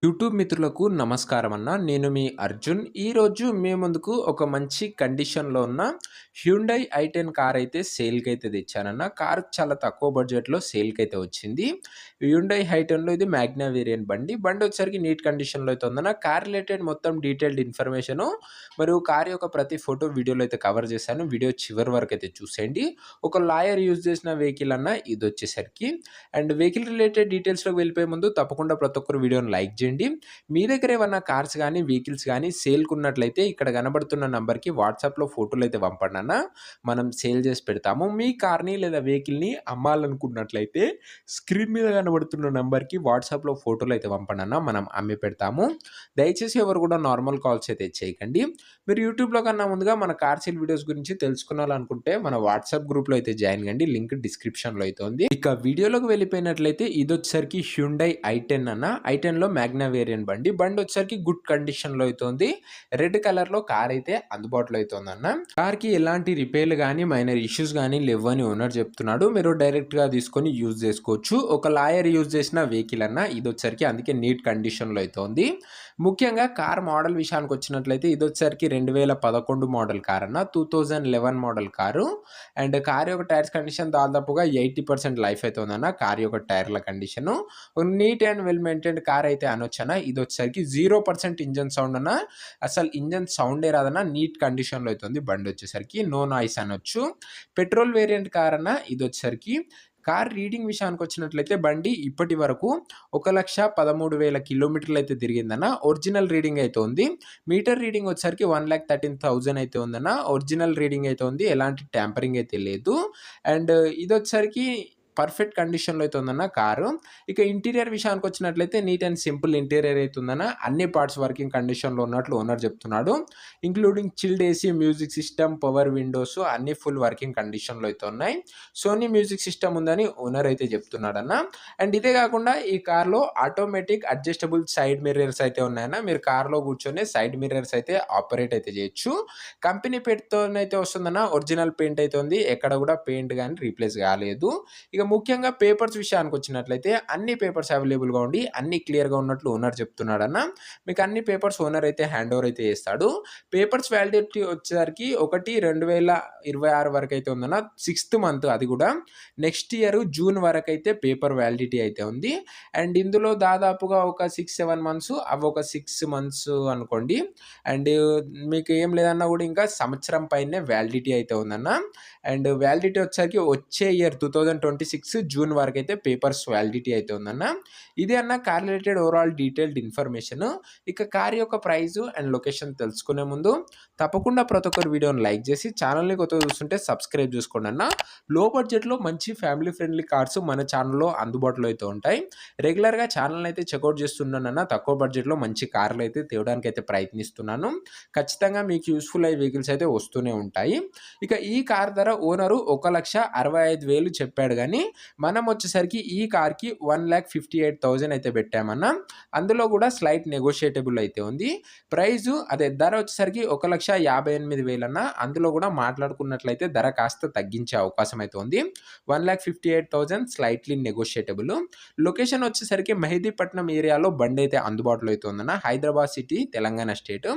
YouTube మిత్రులకు నమస్కారం అన్న. నేను మీ అర్జున్. ఈరోజు మీ ముందుకు ఒక మంచి కండిషన్‌లో ఉన్న హ్యుండై ఐ10 కార్ అయితే సేల్‌కైతే తెచ్చానన్న. కార్ చాలా తక్కువ బడ్జెట్‌లో సేల్‌కైతే వచ్చింది. హ్యుండై ఐ10లో ఇది మ్యాగ్నా వేరియంట్ బండి. బండి వచ్చేసరికి నీట్ కండిషన్‌లో అయితే ఉందన్న. కార్ రిలేటెడ్ మొత్తం డీటెయిల్డ్ ఇన్ఫర్మేషను మరియు కార్ యొక్క ప్రతి ఫోటో వీడియోలో అయితే కవర్ చేశాను. వీడియో చివరి వరకు అయితే చూసేయండి. ఒక లాయర్ యూజ్ చేసిన వెహికల్ అన్న ఇదొచ్చేసరికి. అండ్ వెహికల్ రిలేటెడ్ డీటెయిల్స్‌లోకి వెళ్ళిపోయే ముందు తప్పకుండా ప్రతి ఒక్కరు వీడియోని లైక్ చేయండి. మీ దగ్గర ఏమన్నా కార్స్ గానీ, వెహికల్స్ గానీ సేల్‌కున్నట్లయితే ఇక్కడ కనబడుతున్న నంబర్‌కి వాట్సాప్‌లో ఫోటోలయితే పంపండన్న. మనం సేల్ చేసి పెడతాము. మీ కార్‌ని లేదా వెహికల్‌ని అమ్మాలనుకున్నట్లయితే స్క్రీన్ మీద కనబడుతున్న నంబర్‌కి వాట్సాప్‌లో ఫోటోలయితే పంపండన్న. మనం అమ్మి పెడతాము. దయచేసి ఎవరు కూడా నార్మల్ కాల్స్ అయితే చేయకండి. మీరు యూట్యూబ్‌లో కన్నా ముందుగా మన కార్ సేల్ వీడియోస్ గురించి తెలుసుకోవాలనుకుంటే మన వాట్సాప్ గ్రూప్‌లో అయితే జాయిన్ కండి. లింక్ డిస్క్రిప్షన్‌లో అయితే ఉంది. ఇక వీడియోలోకి వెళ్ళిపోయినట్లయితే ఇదొచ్చేసరికి హ్యుండై ఐ10 అన్న. ఐ10లో మ్యాగ్నా వేరియంట్ బండి. బండి వచ్చేసరికి గుడ్ కండిషన్‌లో అయితే ఉంది. రెడ్ కలర్‌లో కార్ అయితే అందుబాటులో అయితే ఉందన్న. కార్‌కి ఎలాంటి రిపేర్లు గానీ, మైనర్ ఇష్యూస్ గానీ లేవని ఓనర్ చెప్తున్నాడు. మీరు డైరెక్ట్‌గా తీసుకొని యూజ్ చేసుకోవచ్చు. ఒక లాయర్ యూజ్ చేసిన వెహికల్ అన్న ఇదొచ్చేసరికి అందుకే నీట్ కండిషన్‌లో అయితే ఉంది. ముఖ్యంగా కార్ మోడల్ విషయానికొచ్చినట్లయితే ఇదొచ్చేసరికి 2011 మోడల్ కార్ అన్న. 2011 మోడల్ కారు. అండ్ కార్ యొక్క టైర్స్ కండిషన్ దాదాపుగా 80% లైఫ్ అయితే ఉందన్న. కార్ యొక్క టైర్ల condition. Neat and well maintained car అయితే అనొచ్చన్న. ఇదొచ్చేసరికి 0% ఇంజిన్ సౌండ్ అన్న. అసలు ఇంజిన్ సౌండే రాదన్న. నీట్ కండిషన్‌లో అయితే ఉంది బండొచ్చేసరికి. నో నాయిస్ అనొచ్చు. పెట్రోల్ వేరియంట్ కార్ అన్న ఇదొచ్చేసరికి. కార్ రీడింగ్ విషయానికొచ్చినట్లయితే బండి ఇప్పటి వరకు 1,13,000 కిలోమీటర్లు అయితే తిరిగిందన్న. ఒరిజినల్ రీడింగ్ అయితే ఉంది. మీటర్ రీడింగ్ వచ్చేసరికి 1,13,000 అయితే ఉందన్న. ఒరిజినల్ రీడింగ్ అయితే ఉంది. ఎలాంటి ట్యాంపరింగ్ అయితే లేదు. అండ్ ఇదొచ్చేసరికి పర్ఫెక్ట్ కండిషన్‌లో అయితే ఉందన్న కారు. ఇక ఇంటీరియర్ విషయానికొచ్చినట్లయితే నీట్ అండ్ సింపుల్ ఇంటీరియర్ అయితే ఉందన్న. అన్ని పార్ట్స్ వర్కింగ్ కండిషన్‌లో ఉన్నట్లు ఓనర్ చెప్తున్నాడు. Including chilled AC, music system, power windows అన్నీ ఫుల్ వర్కింగ్ కండిషన్‌లో అయితే ఉన్నాయి. సోనీ మ్యూజిక్ సిస్టమ్ ఉందని ఓనర్ అయితే చెప్తున్నాడన్న. అండ్ ఇదే కాకుండా ఈ కార్‌లో ఆటోమేటిక్ అడ్జస్టబుల్ సైడ్ మిర్రర్స్ అయితే ఉన్నాయన్న. మీరు కార్‌లో కూర్చొని సైడ్ మిర్రర్స్ అయితే ఆపరేట్ అయితే చేయొచ్చు. కంపెనీ పెయింట్‌తోనైతే వస్తుందన్న. ఒరిజినల్ పెయింట్ అయితే ఉంది. ఎక్కడ కూడా పెయింట్ గాని రీప్లేస్ కాలేదు. ఇక ముఖ్యంగా పేపర్స్ విషయానికొచ్చినట్లయితే అన్ని పేపర్స్ అవైలబుల్‌గా ఉండి అన్నీ క్లియర్‌గా ఉన్నట్లు ఓనర్ చెప్తున్నాడన్న. మీకు అన్ని పేపర్స్ ఓనర్ అయితే హ్యాండ్ ఓవర్ అయితే చేస్తాడు. పేపర్స్ వ్యాలిడిటీ వచ్చేసరికి 1/2026 వరకైతే ఉందన్న. 6థ్ మంత్ అది కూడా. నెక్స్ట్ ఇయర్ జూన్ వరకైతే పేపర్ వ్యాలిడిటీ అయితే ఉంది. అండ్ ఇందులో దాదాపుగా ఒక 6, 7 మంత్స్ అవి ఒక 6 మంత్స్ అనుకోండి. అండ్ మీకు ఏం లేదన్నా కూడా ఇంకా సంవత్సరం పైనే వ్యాలిడిటీ అయితే ఉందన్న. అండ్ వ్యాలిడిటీ వచ్చేసరికి వచ్చే ఇయర్ 2026 జూన్ వరకైతే పేపర్స్ వ్యాలిడిటీ అయితే ఉందన్న. ఇదే అన్న car related overall detailed information. ఇక కార్ యొక్క ప్రైస్ అండ్ లొకేషన్ తెలుసుకునే ముందు తప్పకుండా ప్రతి ఒక్కరు వీడియోని లైక్ చేసి ఛానల్‌ని కొత్తగా చూస్తుంటే సబ్స్క్రైబ్ చేసుకోండి అన్న. లో బడ్జెట్‌లో మంచి ఫ్యామిలీ ఫ్రెండ్లీ కార్స్ మన ఛానల్‌లో అందుబాటులో అయితే ఉంటాయి. రెగ్యులర్‌గా ఛానల్‌ని అయితే చెకౌట్ చేస్తున్నానన్న. తక్కువ బడ్జెట్‌లో మంచి కార్లు అయితే తేవడానికైతే ప్రయత్నిస్తున్నాను. ఖచ్చితంగా మీకు యూజ్‌ఫుల్ అయ్యే వెహికల్స్ అయితే వస్తూనే ఉంటాయి. ఇక ఈ కార్ ధర ఓనరు 1,65,000 చెప్పాడు గానీ, మనం వచ్చేసరికి ఈ కార్‌కి 1,58,000 అయితే పెట్టామన్న. అందులో కూడా స్లైట్ నెగోషియేటబుల్ అయితే ఉంది. ప్రైజు అదే ధర వచ్చేసరికి 1,58,000 అన్న. అందులో కూడా మాట్లాడుకున్నట్లయితే ధర కాస్త తగ్గించే అవకాశం అయితే ఉంది. 1,58,000 స్లైట్‌లీ నెగోషియేటబుల్. లొకేషన్ వచ్చేసరికి మెహదీపట్నం ఏరియాలో బండి అయితే అందుబాటులో అయితే ఉందన్న. Hyderabad city, Telangana state.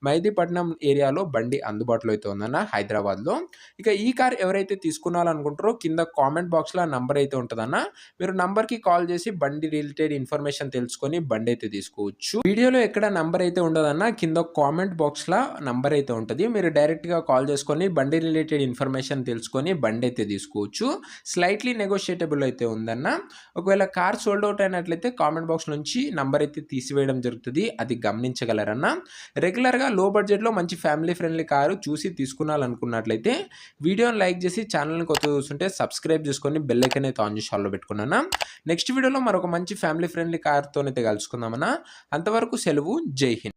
మెహదీపట్నం ఏరియాలో బండి అందుబాటులో అయితే ఉందన్న హైదరాబాద్‌లో. ఇక ఈ కార్ ఎవరైతే తీసుకోవాలనుకుంటారో కింద కామెంట్ బాక్స్‌లో నంబర్ అయితే ఉంటదన్న. మీరు నంబర్‌కి కాల్ చేసి బండి రిలేటెడ్ ఇన్ఫర్మేషన్ తెలుసుకొని బండి అయితే తీసుకోవచ్చు. వీడియోలో ఎక్కడ నంబర్ అయితే ఉండదన్న. కింద కామెంట్ బాక్స్‌లో నంబర్ అయితే ఉంటది. మీరు డైరెక్ట్‌గా కాల్ చేసుకొని బండి రిలేటెడ్ ఇన్ఫర్మేషన్ తెలుసుకొని బండి అయితే తీసుకోవచ్చు. స్లైట్‌లీ నెగోషియేటబుల్ అయితే ఉందన్న. ఒకవేళ కార్ సోల్డ్ అవుట్ అయినట్లయితే కామెంట్ బాక్స్ నుంచి నంబర్ అయితే తీసివేయడం జరుగుతది. అది గమనించగలరన్న. రెగ్యులర్‌గా లో బడ్జెట్‌లో మంచి ఫ్యామిలీ ఫ్రెండ్లీ కారు చూసి తీసుకోవాలనుకున్నట్లయితే వీడియోని లైక్ చేసి ఛానల్‌ని కొత్తగా చూస్తుంటే సబ్స్క్రైబ్ చేసుకొని బెల్ ఐకాన్ అయితే ఆన్ చేసి ఆల్‌లో పెట్టుకున్నాను. నెక్స్ట్ వీడియోలో మరొక మంచి ఫ్యామిలీ ఫ్రెండ్లీ కార్‌తోనైతే కలుసుకుందామన్న. అంతవరకు సెలవు. జై హింద్.